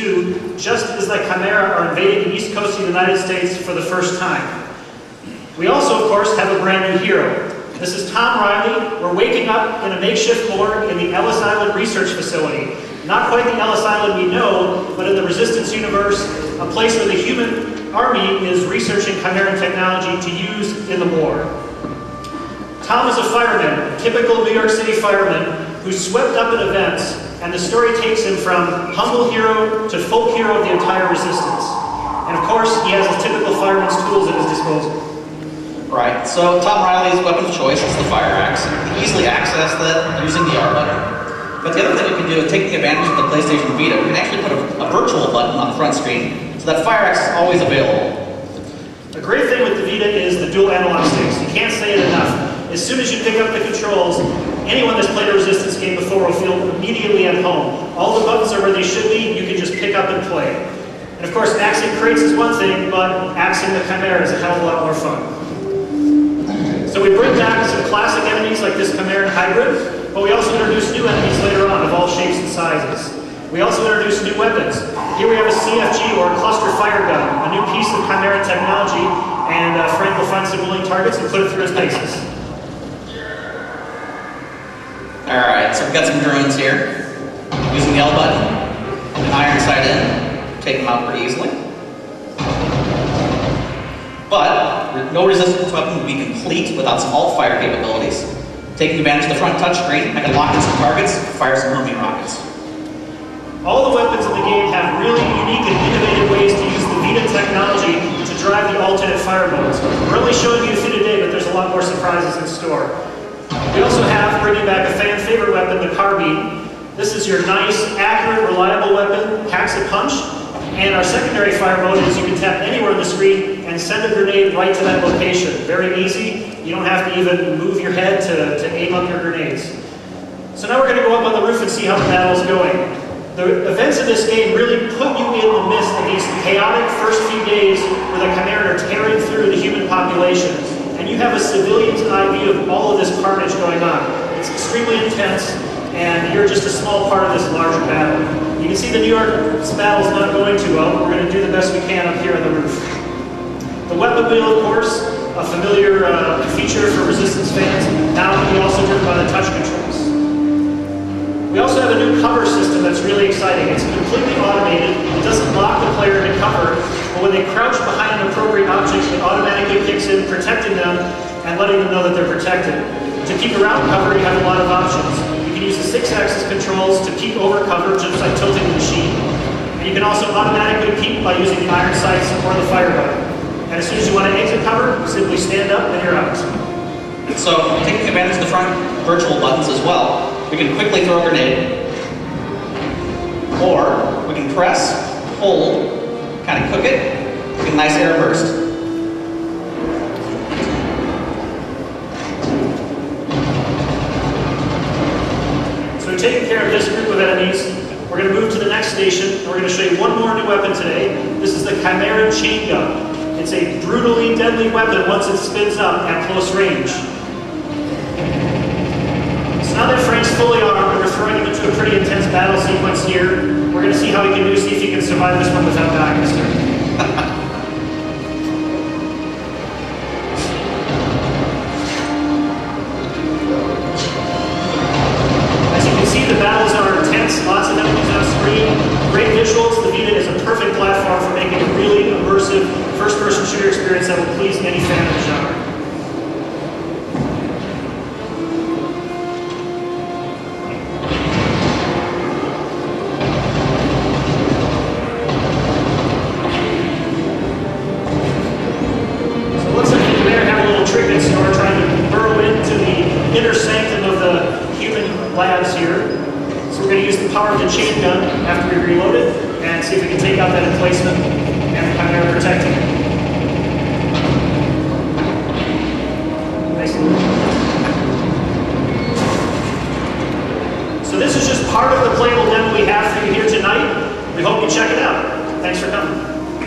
2, just as the Chimera are invading the east coast of the United States for the first time. We also, of course, have a brand new hero. This is Tom Riley. We're waking up in a makeshift morgue in the Ellis Island Research Facility. Not quite the Ellis Island we know, but in the Resistance universe, a place where the human army is researching Chimeran technology to use in the war. Tom is a fireman, a typical New York City fireman, who's swept up in events, and the story takes him from humble hero to folk hero of the entire Resistance. And of course, he has his typical fireman's tools at his disposal. Right, so Tom Riley's weapon of choice is the fire axe. You can easily access that using the R button. But the other thing you can do is taking advantage of the PlayStation Vita. You can actually put a virtual button on the front screen, so that fire axe is always available. The great thing with the Vita is the dual analog sticks. You can't say it enough. As soon as you pick up the controls, anyone that's played a Resistance game before will feel immediately at home. All the buttons are where they should be. You can just pick up and play. And of course, axing crates is one thing, but axing the Chimera is a hell of a lot more fun. So we bring back some classic enemies like this Chimeran hybrid, but we also introduce new enemies later on of all shapes and sizes. We also introduce new weapons. Here we have a CFG, or a cluster fire gun, a new piece of Chimeran technology, and Frank will find some willing targets and put it through his paces. Alright, so we've got some drones here. Using the L button, and iron sight in, take them out pretty easily. But no resistance weapon would be complete without some alt-fire capabilities. Taking advantage of the front touchscreen, I can lock in some targets, fire some homing rockets. All the weapons in the game have really unique and innovative ways to use the Vita technology to drive the alternate fire modes. We're only showing you a few today, but there's a lot more surprises in store. We also have, bringing back a fan favorite weapon, the carbine. This is your nice, accurate, reliable weapon, packs a punch. And our secondary fire mode is you can tap anywhere on the screen and send a grenade right to that location. Very easy. You don't have to even move your head to aim up your grenades. So now we're going to go up on the roof and see how the battle's going. The events of this game really put you in the midst of these chaotic first few days where the Chimera are tearing through the human population. And you have a civilian's eye view of all of this carnage going on. It's extremely intense, and you're just a small part of this larger battle. You can see the New York's battle's not going too well, but we're going to do the best we can up here on the roof. The weapon wheel, of course, a familiar feature for Resistance fans, now can be also driven by the touch controls. We also have a new cover system that's really exciting. It's completely automated. It doesn't lock the player into cover, but when they crouch behind an appropriate object, it automatically kicks in, protecting them and letting them know that they're protected. To peek around cover, you have a lot of options. You can use the 6-axis controls to peek over cover, just like tilting the machine. And you can also automatically peek by using the iron sights or the fire button. And as soon as you want to exit cover, simply stand up and you're out. So, taking advantage of the front virtual buttons as well, we can quickly throw a grenade, or we can press, hold, kind of cook it, get a nice air burst. So we've taken care of this group of enemies. We're going to move to the next station, and we're going to show you one more new weapon today. This is the Chimeran chain gun. It's a brutally deadly weapon once it spins up at close range. So now that Frank's fully armed, we're throwing him into a pretty intense battle sequence here. We're going to see how he can do, see if he can survive this one without dying this turn. As you can see, the battles are intense, lots of enemies on screen, great visuals. The Vita is a perfect platform for making a really immersive first-person shooter experience that will please any fan of the genre. Inner sanctum of the human labs here. So we're going to use the power of the chain gun after we reload it and see if we can take out that emplacement and the Chimera protecting it.